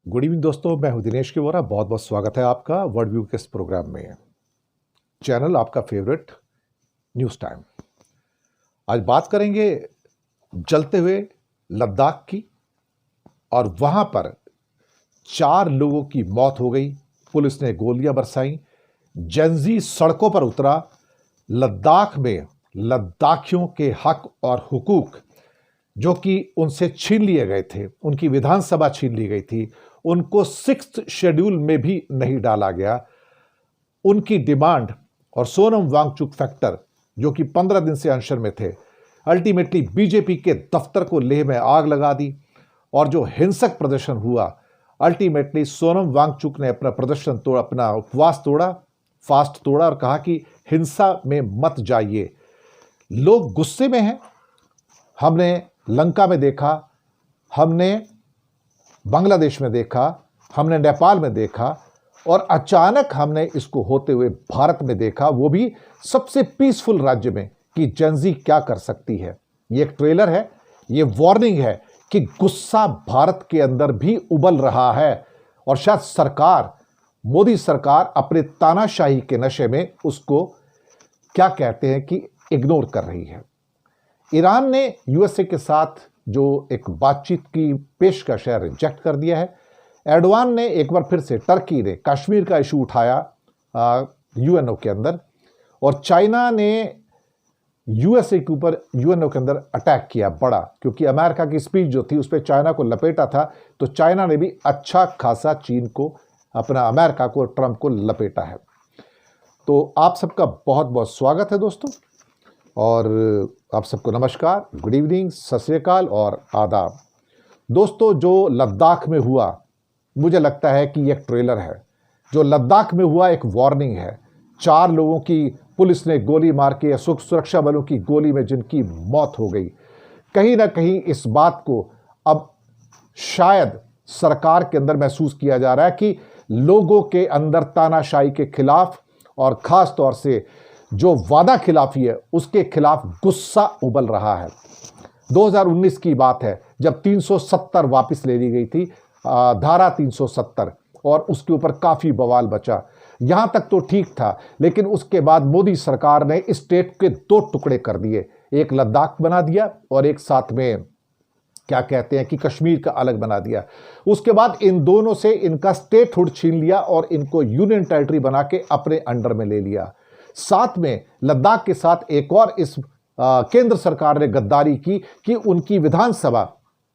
Good evening दोस्तों, मैं हूं दिनेश के वोरा। बहुत बहुत स्वागत है आपका वर्ल्ड व्यू के इस प्रोग्राम में। चैनल आपका फेवरेट न्यूज़ टाइम। आज बात करेंगे जलते हुए लद्दाख की, और वहां पर 4 लोगों की मौत हो गई, पुलिस ने गोलियां बरसाई, जेनजी सड़कों पर उतरा। लद्दाख में लद्दाखियों के हक और हुकूक जो कि उनसे छीन लिए गए थे, उनकी विधानसभा छीन ली गई थी, उनको 6th शेड्यूल में भी नहीं डाला गया। उनकी डिमांड और सोनम वांगचुक फैक्टर जो कि 15 दिन से अनशन में थे, अल्टीमेटली बीजेपी के दफ्तर को लेह में आग लगा दी। और जो हिंसक प्रदर्शन हुआ, अल्टीमेटली सोनम वांगचुक ने अपना प्रदर्शन तोड़ा, अपना उपवास तोड़ा, फास्ट तोड़ा और कहा कि हिंसा में मत जाइए। लोग गुस्से में हैं। हमने लंका में देखा, हमने बांग्लादेश में देखा, हमने नेपाल में देखा, और अचानक हमने इसको होते हुए भारत में देखा, वो भी सबसे पीसफुल राज्य में, कि जेनजी क्या कर सकती है। ये एक ट्रेलर है, ये वार्निंग है कि गुस्सा भारत के अंदर भी उबल रहा है, और शायद सरकार, मोदी सरकार अपने तानाशाही के नशे में उसको क्या कहते हैं कि इग्नोर कर रही है। ईरान ने यूएसए के साथ जो एक बातचीत की पेशकश है, रिजेक्ट कर दिया है। एर्डोगान ने एक बार फिर से, टर्की ने कश्मीर का इशू उठाया यूएनओ के अंदर, और चाइना ने यूएसए के ऊपर यूएनओ के अंदर अटैक किया बड़ा, क्योंकि अमेरिका की स्पीच जो थी उस पर चाइना को लपेटा था। तो चाइना ने भी अच्छा खासा चीन को, अपना अमेरिका को, ट्रंप को लपेटा है। तो आप सबका बहुत बहुत स्वागत है दोस्तों, और आप सबको नमस्कार, गुड इवनिंग, सत श्री अकाल और आदाब। दोस्तों, जो लद्दाख में हुआ, मुझे लगता है कि एक ट्रेलर है। जो लद्दाख में हुआ एक वार्निंग है। 4 लोगों की पुलिस ने गोली मार के, या सुरक्षा बलों की गोली में जिनकी मौत हो गई, कहीं ना कहीं इस बात को अब शायद सरकार के अंदर महसूस किया जा रहा है कि लोगों के अंदर तानाशाही के खिलाफ, और खास तौर से जो वादा खिलाफी है, उसके खिलाफ गुस्सा उबल रहा है। 2019 की बात है, जब 370 वापस ले ली गई थी, धारा 370, और उसके ऊपर काफी बवाल बचा। यहां तक तो ठीक था, लेकिन उसके बाद मोदी सरकार ने स्टेट के 2 टुकड़े कर दिए, एक लद्दाख बना दिया और एक साथ में क्या कहते हैं कि कश्मीर का अलग बना दिया। उसके बाद इन दोनों से इनका स्टेटहुड छीन लिया और इनको यूनियन टेरिटरी बना के अपने अंडर में ले लिया। साथ में लद्दाख के साथ एक और इस केंद्र सरकार ने गद्दारी की कि उनकी विधानसभा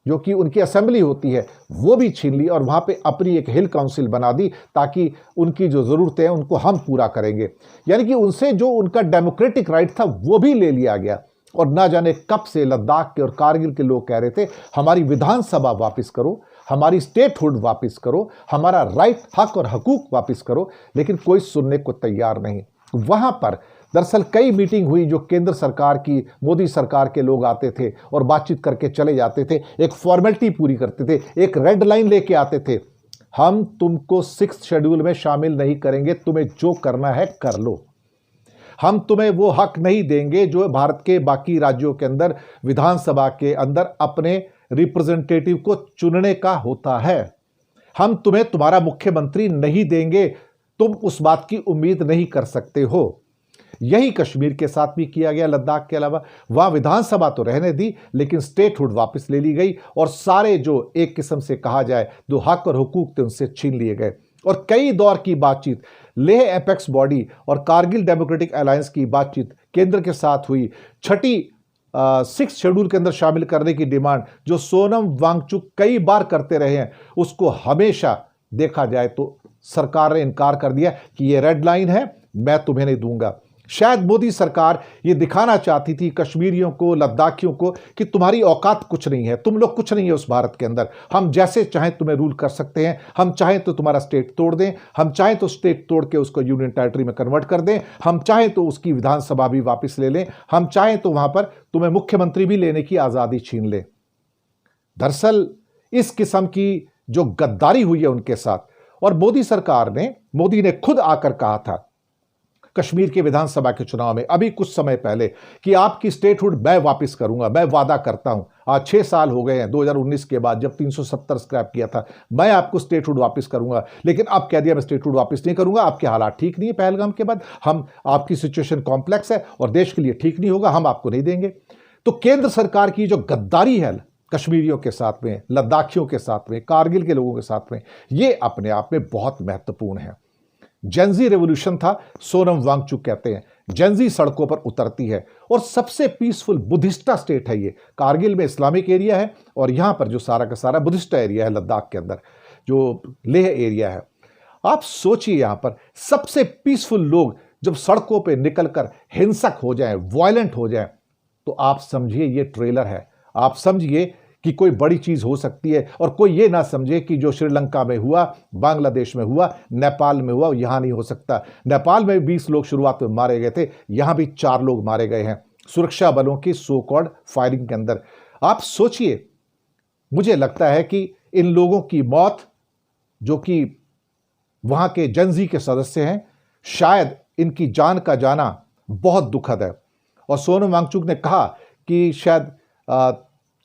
जो कि उनकी असेंबली होती है, वो भी छीन ली, और वहां पे अपनी एक हिल काउंसिल बना दी, ताकि उनकी जो जरूरतें हैं उनको हम पूरा करेंगे। यानी कि उनसे जो उनका डेमोक्रेटिक राइट था वो भी ले लिया गया। और ना जाने कब से लद्दाख के और कारगिल के लोग कह रहे थे, हमारी विधानसभा वापस करो, हमारी स्टेटहुड वापस करो, हमारा राइट, हक और हकूक वापस करो, लेकिन कोई सुनने को तैयार नहीं। वहां पर दरअसल कई मीटिंग हुई, जो केंद्र सरकार की, मोदी सरकार के लोग आते थे और बातचीत करके चले जाते थे, एक फॉर्मेलिटी पूरी करते थे, एक रेड लाइन लेके आते थे, हम तुमको 6th शेड्यूल में शामिल नहीं करेंगे, तुम्हें जो करना है कर लो, हम तुम्हें वो हक नहीं देंगे जो भारत के बाकी राज्यों के अंदर विधानसभा के अंदर अपने रिप्रेजेंटेटिव को चुनने का होता है, हम तुम्हें तुम्हारा मुख्यमंत्री नहीं देंगे, तुम उस बात की उम्मीद नहीं कर सकते हो। यही कश्मीर के साथ भी किया गया। लद्दाख के अलावा वहां विधानसभा तो रहने दी, लेकिन स्टेटहुड वापस ले ली गई, और सारे जो एक किस्म से कहा जाए जो हक और हुकूक थे उनसे छीन लिए गए। और कई दौर की बातचीत, लेह एपेक्स बॉडी और कारगिल डेमोक्रेटिक अलायंस की बातचीत केंद्र के साथ हुई। 6th शेड्यूल के अंदर शामिल करने की डिमांड जो सोनम वांगचुक कई बार करते रहे हैं, उसको हमेशा देखा जाए तो सरकार ने इनकार कर दिया कि ये रेड लाइन है, मैं तुम्हें नहीं दूंगा। शायद मोदी सरकार ये दिखाना चाहती थी कश्मीरियों को, लद्दाखियों को, कि तुम्हारी औकात कुछ नहीं है, तुम लोग कुछ नहीं है उस भारत के अंदर, हम जैसे चाहें तुम्हें रूल कर सकते हैं, हम चाहें तो तुम्हारा स्टेट तोड़ दें, हम चाहें तो स्टेट तोड़ के उसको यूनियन टेरिटरी में कन्वर्ट कर दें, हम चाहें तो उसकी विधानसभा भी वापस ले लें, हम चाहें तो वहां पर तुम्हें मुख्यमंत्री भी लेने की आजादी छीन लें। दरअसल इस किस्म की जो गद्दारी हुई है उनके साथ, और मोदी सरकार ने, मोदी ने खुद आकर कहा था कश्मीर के विधानसभा के चुनाव में अभी कुछ समय पहले कि आपकी स्टेटहुड मैं वापस करूंगा, मैं वादा करता हूं। आज 6 साल हो गए हैं 2019 के बाद, जब 370 स्क्रैप किया था, मैं आपको स्टेटहुड वापस करूंगा। लेकिन अब कह दिया मैं स्टेटहुड वापस नहीं करूंगा, आपके हालात ठीक नहीं है पहलगाम के बाद, हम आपकी सिचुएशन कॉम्प्लेक्स है और देश के लिए ठीक नहीं होगा, हम आपको नहीं देंगे। तो केंद्र सरकार की जो गद्दारी है कश्मीरियों के साथ में, लद्दाखियों के साथ में, कारगिल के लोगों के साथ में, ये अपने आप में बहुत महत्वपूर्ण है। जेंजी रेवोल्यूशन था, सोनम वांगचुक कहते हैं। जेंजी सड़कों पर उतरती है और सबसे पीसफुल बुद्धिस्टा स्टेट है ये। कारगिल में इस्लामिक एरिया है और यहां पर जो सारा का सारा बुद्धिस्टा एरिया है, लद्दाख के अंदर जो लेह एरिया है। आप सोचिए यहां पर सबसे पीसफुल लोग जब सड़कों पर निकलकर हिंसक हो जाएं, वायलेंट हो जाएं, तो आप समझिए ये ट्रेलर है। आप समझिए कि कोई बड़ी चीज हो सकती है और कोई ये ना समझे कि जो श्रीलंका में हुआ, बांग्लादेश में हुआ, नेपाल में हुआ, यहां नहीं हो सकता। नेपाल में 20 लोग शुरुआत में मारे गए थे, यहां भी 4 लोग मारे गए हैं सुरक्षा बलों की सो कॉल्ड फायरिंग के अंदर। आप सोचिए, मुझे लगता है कि इन लोगों की मौत, जो कि वहां के जेंजी के सदस्य हैं, शायद इनकी जान का जाना बहुत दुखद है। और सोनम वांगचुक ने कहा कि शायद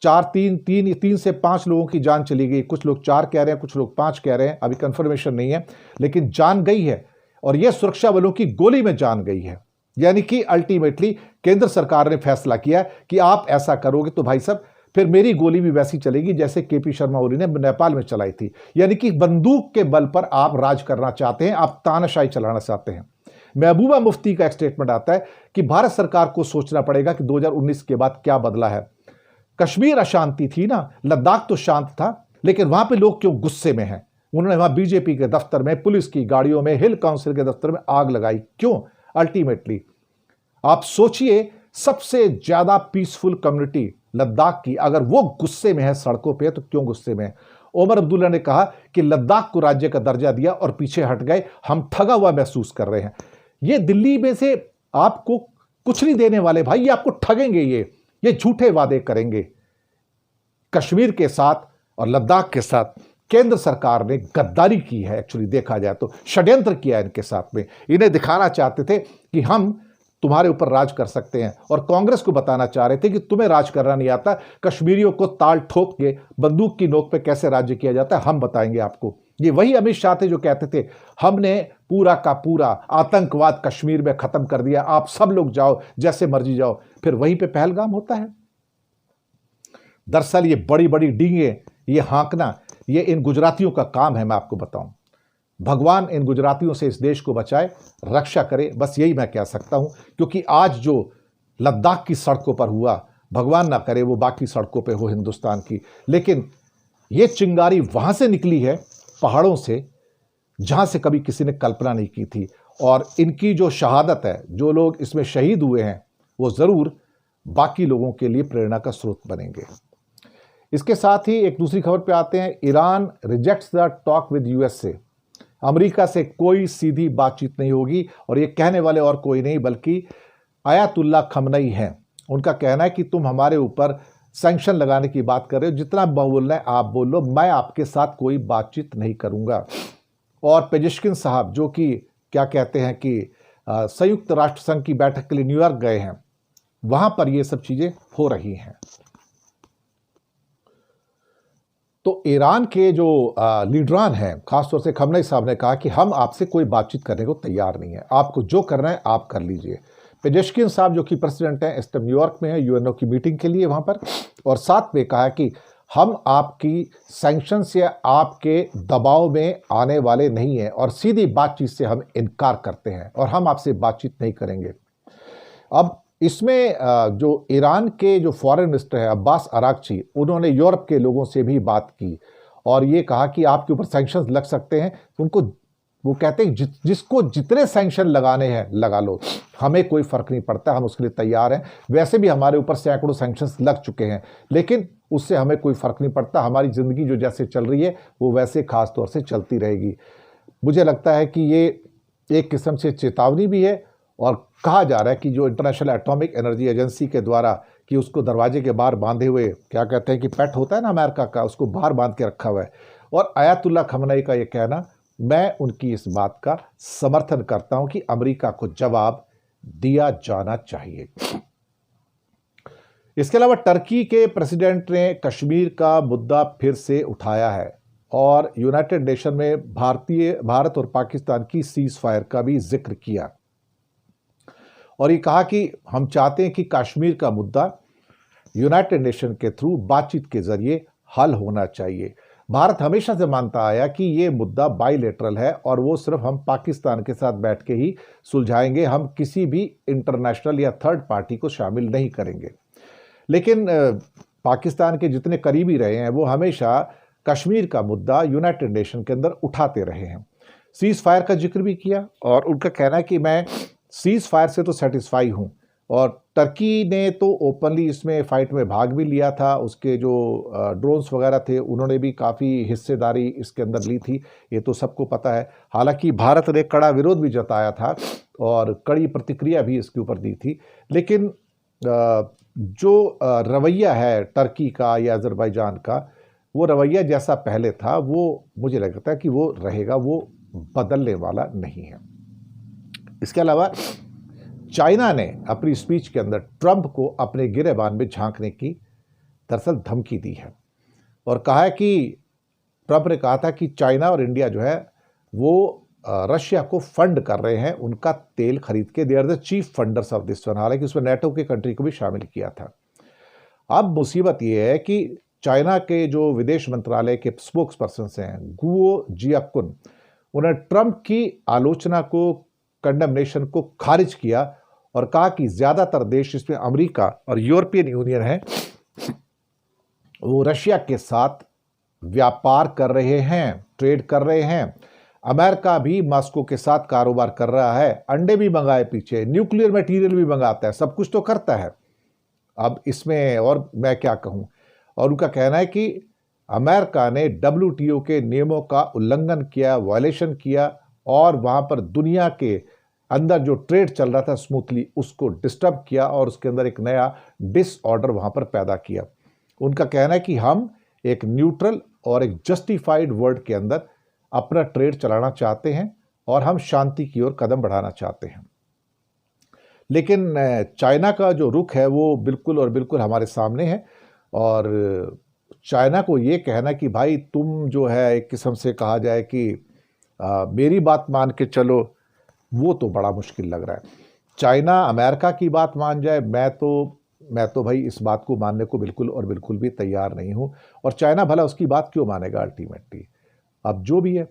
3 से 5 लोगों की जान चली गई। कुछ लोग 4 कह रहे हैं, कुछ लोग 5 कह रहे हैं, अभी कंफर्मेशन नहीं है, लेकिन जान गई है और यह सुरक्षा बलों की गोली में जान गई है। यानी कि अल्टीमेटली केंद्र सरकार ने फैसला किया कि आप ऐसा करोगे तो भाई साहब फिर मेरी गोली भी वैसी चलेगी जैसे केपी शर्मा ओली ने नेपाल में चलाई थी। यानी कि बंदूक के बल पर आप राज करना चाहते हैं, आप तानाशाही चलाना चाहते हैं। महबूबा मुफ्ती का एक स्टेटमेंट आता है कि भारत सरकार को सोचना पड़ेगा कि 2019 के बाद क्या बदला है। कश्मीर अशांति थी ना, लद्दाख तो शांत था, लेकिन वहां पे लोग क्यों गुस्से में हैं? उन्होंने वहां बीजेपी के दफ्तर में, पुलिस की गाड़ियों में, हिल काउंसिल के दफ्तर में आग लगाई, क्यों? अल्टीमेटली आप सोचिए, सबसे ज्यादा पीसफुल कम्युनिटी लद्दाख की, अगर वो गुस्से में है सड़कों पे, तो क्यों गुस्से में है? ओमर अब्दुल्ला ने कहा कि लद्दाख को राज्य का दर्जा दिया और पीछे हट गए, हम ठगा हुआ महसूस कर रहे हैं। ये दिल्ली में से आपको कुछ नहीं देने वाले भाई, ये आपको ठगेंगे, ये झूठे वादे करेंगे। कश्मीर के साथ और लद्दाख के साथ केंद्र सरकार ने गद्दारी की है। एक्चुअली देखा जाए तो षड्यंत्र किया है इनके साथ में। इन्हें दिखाना चाहते थे कि हम तुम्हारे ऊपर राज कर सकते हैं, और कांग्रेस को बताना चाह रहे थे कि तुम्हें राज करना नहीं आता, कश्मीरियों को ताल ठोक के बंदूक की नोक पे कैसे राज्य किया जाता है हम बताएंगे आपको। ये वही अमित शाह थे जो कहते थे हमने पूरा का पूरा आतंकवाद कश्मीर में खत्म कर दिया, आप सब लोग जाओ जैसे मर्जी जाओ। फिर वहीं पे पहलगाम होता है। दरअसल ये बड़ी बड़ी डींगे, ये हाँकना, ये इन गुजरातियों का काम है। मैं आपको बताऊं, भगवान इन गुजरातियों से इस देश को बचाए, रक्षा करे, बस यही मैं कह सकता हूं। क्योंकि आज जो लद्दाख की सड़कों पर हुआ, भगवान ना करे वो बाकी सड़कों पे हो हिंदुस्तान की, लेकिन ये चिंगारी वहां से निकली है, पहाड़ों से, जहां से कभी किसी ने कल्पना नहीं की थी। और इनकी जो शहादत है, जो लोग इसमें शहीद हुए हैं, वो जरूर बाकी लोगों के लिए प्रेरणा का स्रोत बनेंगे। इसके साथ ही एक दूसरी खबर पे आते हैं। Iran rejects the talk with USA. America से कोई सीधी बातचीत नहीं होगी, और ये कहने वाले और कोई नहीं बल्कि आयतुल्ला खमनई हैं। उनका कहना है कि तुम हमारे ऊपर सैंक्शन लगाने की बात कर रहे हो, जितना बोलना है आप बोल लो, मैं आपके साथ कोई बातचीत नहीं करूंगा। और पेजेश्किन साहब, जो कि क्या कहते हैं कि संयुक्त राष्ट्र संघ की बैठक के लिए न्यूयॉर्क गए हैं, वहां पर ये सब चीजें हो रही हैं। तो ईरान के जो लीडरान हैं, खासतौर से खमनई साहब ने कहा कि हम आपसे कोई बातचीत करने को तैयार नहीं है, आपको जो करना है आप कर लीजिए। पेजेश्किन साहब, जो कि प्रेसिडेंट हैं, इस टाइम न्यूयॉर्क में है यूएनओ की मीटिंग के लिए वहां पर, और साथ में कहा कि हम आपकी सैंक्शंस या आपके दबाव में आने वाले नहीं हैं, और सीधी बातचीत से हम इनकार करते हैं और हम आपसे बातचीत नहीं करेंगे। अब इसमें जो ईरान के जो फॉरेन मिनिस्टर है अब्बास अरागची, उन्होंने यूरोप के लोगों से भी बात की और ये कहा कि आपके ऊपर सैंक्शंस लग सकते हैं। उनको वो कहते हैं जिसको जितने सैंक्शन लगाने हैं लगा लो, हमें कोई फर्क नहीं पड़ता, हम उसके लिए तैयार हैं। वैसे भी हमारे ऊपर सैकड़ों सैंक्शंस लग चुके हैं, लेकिन उससे हमें कोई फर्क नहीं पड़ता, हमारी ज़िंदगी जो जैसे चल रही है वो वैसे खास तौर से चलती रहेगी। मुझे लगता है कि ये एक किस्म से चेतावनी भी है, और कहा जा रहा है कि जो इंटरनेशनल एटॉमिक एनर्जी एजेंसी के द्वारा कि उसको दरवाजे के बाहर बांधे हुए, क्या कहते हैं कि पेट होता है ना अमेरिका का, उसको बाहर बांध के रखा हुआ है। और आयतुल्ला खमनई का ये कहना मैं उनकी इस बात का समर्थन करता हूं कि अमेरिका को जवाब दिया जाना चाहिए। इसके अलावा टर्की के प्रेसिडेंट ने कश्मीर का मुद्दा फिर से उठाया है और यूनाइटेड नेशन में भारत और पाकिस्तान की सीज फायर का भी जिक्र किया और ये कहा कि हम चाहते हैं कि कश्मीर का मुद्दा यूनाइटेड नेशन के थ्रू बातचीत के जरिए हल होना चाहिए। भारत हमेशा से मानता आया कि ये मुद्दा बाइलेटरल है और वो सिर्फ हम पाकिस्तान के साथ बैठ के ही सुलझाएंगे, हम किसी भी इंटरनेशनल या थर्ड पार्टी को शामिल नहीं करेंगे। लेकिन पाकिस्तान के जितने करीबी रहे हैं वो हमेशा कश्मीर का मुद्दा यूनाइटेड नेशन के अंदर उठाते रहे हैं। सीज फायर का जिक्र भी किया और उनका कहना है कि मैं सीज फायर से तो सेटिस्फाई हूं और टर्की ने तो ओपनली इसमें फाइट में भाग भी लिया था, उसके जो ड्रोन्स वगैरह थे उन्होंने भी काफ़ी हिस्सेदारी इसके अंदर ली थी, ये तो सबको पता है। हालांकि भारत ने कड़ा विरोध भी जताया था और कड़ी प्रतिक्रिया भी इसके ऊपर दी थी, लेकिन जो रवैया है टर्की का या अजरबैजान का, वो रवैया जैसा पहले था वो मुझे लगता है कि वो रहेगा, वो बदलने वाला नहीं है। इसके अलावा चाइना ने अपनी स्पीच के अंदर ट्रंप को अपने गिरेबान में झांकने की दरअसल धमकी दी है और कहा है कि ट्रंप ने कहा था कि चाइना और इंडिया जो है वो रशिया को फंड कर रहे हैं उनका तेल खरीद के, they are the chief funders of this one. हालांकि उसमें नेटो की कंट्री को भी शामिल किया था। अब मुसीबत यह है कि चाइना के जो विदेश मंत्रालय के स्पोक्स पर्सन हैं गुओ जियाकुन, उन्होंने ट्रंप की आलोचना को, कंडेमनेशन को खारिज किया और कहा कि ज्यादातर देश, इसमें अमेरिका और यूरोपियन यूनियन है, वो रशिया के साथ व्यापार कर रहे हैं, ट्रेड कर रहे हैं। अमेरिका भी मॉस्को के साथ कारोबार कर रहा है, अंडे भी मंगाए पीछे, न्यूक्लियर मटेरियल भी मंगाता है, सब कुछ तो करता है। अब इसमें और मैं क्या कहूं। और उनका कहना है कि अमेरिका ने WTO के नियमों का उल्लंघन किया, वायलेशन किया और वहां पर दुनिया के अंदर जो ट्रेड चल रहा था स्मूथली उसको डिस्टर्ब किया और उसके अंदर एक नया डिसऑर्डर वहां पर पैदा किया। उनका कहना है कि हम एक न्यूट्रल और एक जस्टिफाइड वर्ल्ड के अंदर अपना ट्रेड चलाना चाहते हैं और हम शांति की ओर कदम बढ़ाना चाहते हैं। लेकिन चाइना का जो रुख है वो बिल्कुल और बिल्कुल हमारे सामने है और चाइना को ये कहना कि भाई तुम जो है एक किस्म से कहा जाए कि मेरी बात मान के चलो, वो तो बड़ा मुश्किल लग रहा है। चाइना अमेरिका की बात मान जाए, मैं तो भाई इस बात को मानने को बिल्कुल और बिल्कुल भी तैयार नहीं हूं और चाइना भला उसकी बात क्यों मानेगा अल्टीमेटली। अब जो भी है।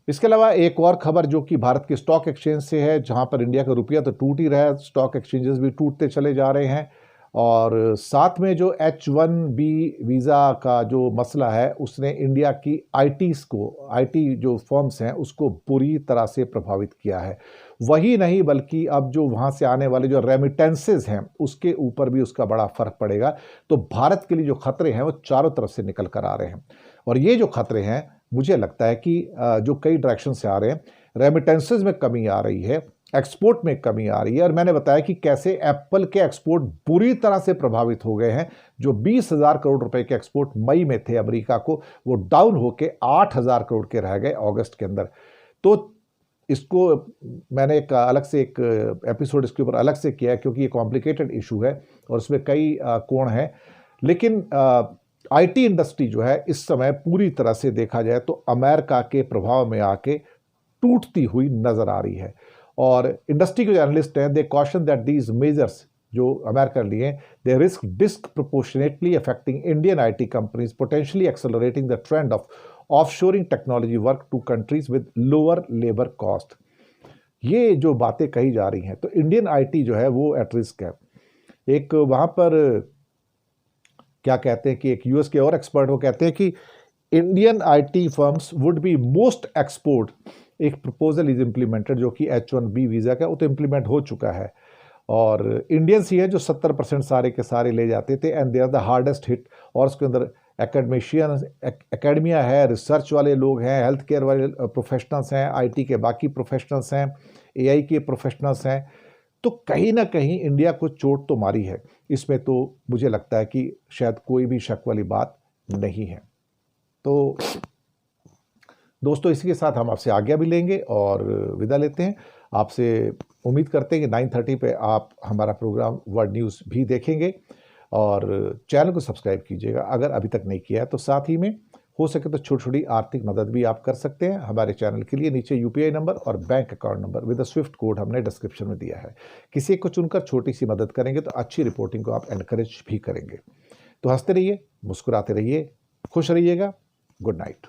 इसके अलावा एक और खबर जो कि भारत के स्टॉक एक्सचेंज से है, जहां पर इंडिया का रुपया तो टूट ही रहा है, स्टॉक एक्सचेंजेस भी टूटते चले जा रहे हैं और साथ में जो H1B वीज़ा का जो मसला है उसने इंडिया की आईटी जो फर्म्स हैं उसको बुरी तरह से प्रभावित किया है। वही नहीं बल्कि अब जो वहाँ से आने वाले जो रेमिटेंसेस हैं उसके ऊपर भी उसका बड़ा फर्क पड़ेगा। तो भारत के लिए जो खतरे हैं वो चारों तरफ से निकल कर आ रहे हैं और ये जो खतरे हैं मुझे लगता है कि जो कई डायरेक्शन से आ रहे हैं, रेमिटेंसेस में कमी आ रही है, एक्सपोर्ट में कमी आ रही है और मैंने बताया कि कैसे एप्पल के एक्सपोर्ट बुरी तरह से प्रभावित हो गए हैं। जो 20,000 करोड़ रुपए के एक्सपोर्ट मई में थे अमेरिका को, वो डाउन होके 8,000 करोड़ के रह गए अगस्त के अंदर। तो इसको मैंने एक एपिसोड इसके ऊपर अलग से किया है क्योंकि ये कॉम्प्लिकेटेड इशू है और उसमें कई कोण हैं। लेकिन आईटी इंडस्ट्री जो है इस समय पूरी तरह से देखा जाए तो अमेरिका के प्रभाव में आके टूटती हुई नजर आ रही है और इंडस्ट्री के जो एनालिस्ट हैं they caution that these measures जो अमेरिका लिए they risk disproportionately affecting Indian IT companies, potentially accelerating the trend of offshoring technology work to countries with lower labour cost. ये जो बातें कही जा रही हैं तो इंडियन आईटी जो है वो एट रिस्क है। एक वहां पर क्या कहते हैं कि एक यूएस के और एक्सपर्ट वो कहते हैं कि Indian IT firms would be most export. एक प्रपोजल इज इम्प्लीमेंटेड जो कि H1B वीज़ा का, वो तो इम्प्लीमेंट हो चुका है और इंडियंस ही है जो 70% सारे के सारे ले जाते थे and they are the hardest hit. और उसके अंदर एकेडमिया है, रिसर्च वाले लोग हैं, हेल्थ केयर वाले प्रोफेशनल्स हैं, आईटी के बाकी प्रोफेशनल्स हैं, एआई के प्रोफेशनल्स हैं। तो कहीं ना कहीं इंडिया को चोट तो मारी है, इसमें तो मुझे लगता है कि शायद कोई भी शक वाली बात नहीं है। तो दोस्तों, इसी के साथ हम आपसे आज्ञा भी लेंगे और विदा लेते हैं। आपसे उम्मीद करते हैं कि 9:30 पे आप हमारा प्रोग्राम वर्ल्ड न्यूज़ भी देखेंगे और चैनल को सब्सक्राइब कीजिएगा अगर अभी तक नहीं किया है। तो साथ ही में हो सके तो छोटी-छोटी आर्थिक मदद भी आप कर सकते हैं हमारे चैनल के लिए। नीचे यूपीआई नंबर और bank account number with Swift code हमने डिस्क्रिप्शन में दिया है। किसी एक को चुनकर छोटी-सी मदद करेंगे तो अच्छी रिपोर्टिंग को आप एनकरेज भी करेंगे। तो हँसते रहिए, मुस्कुराते रहिए, खुश रहिएगा। Good night.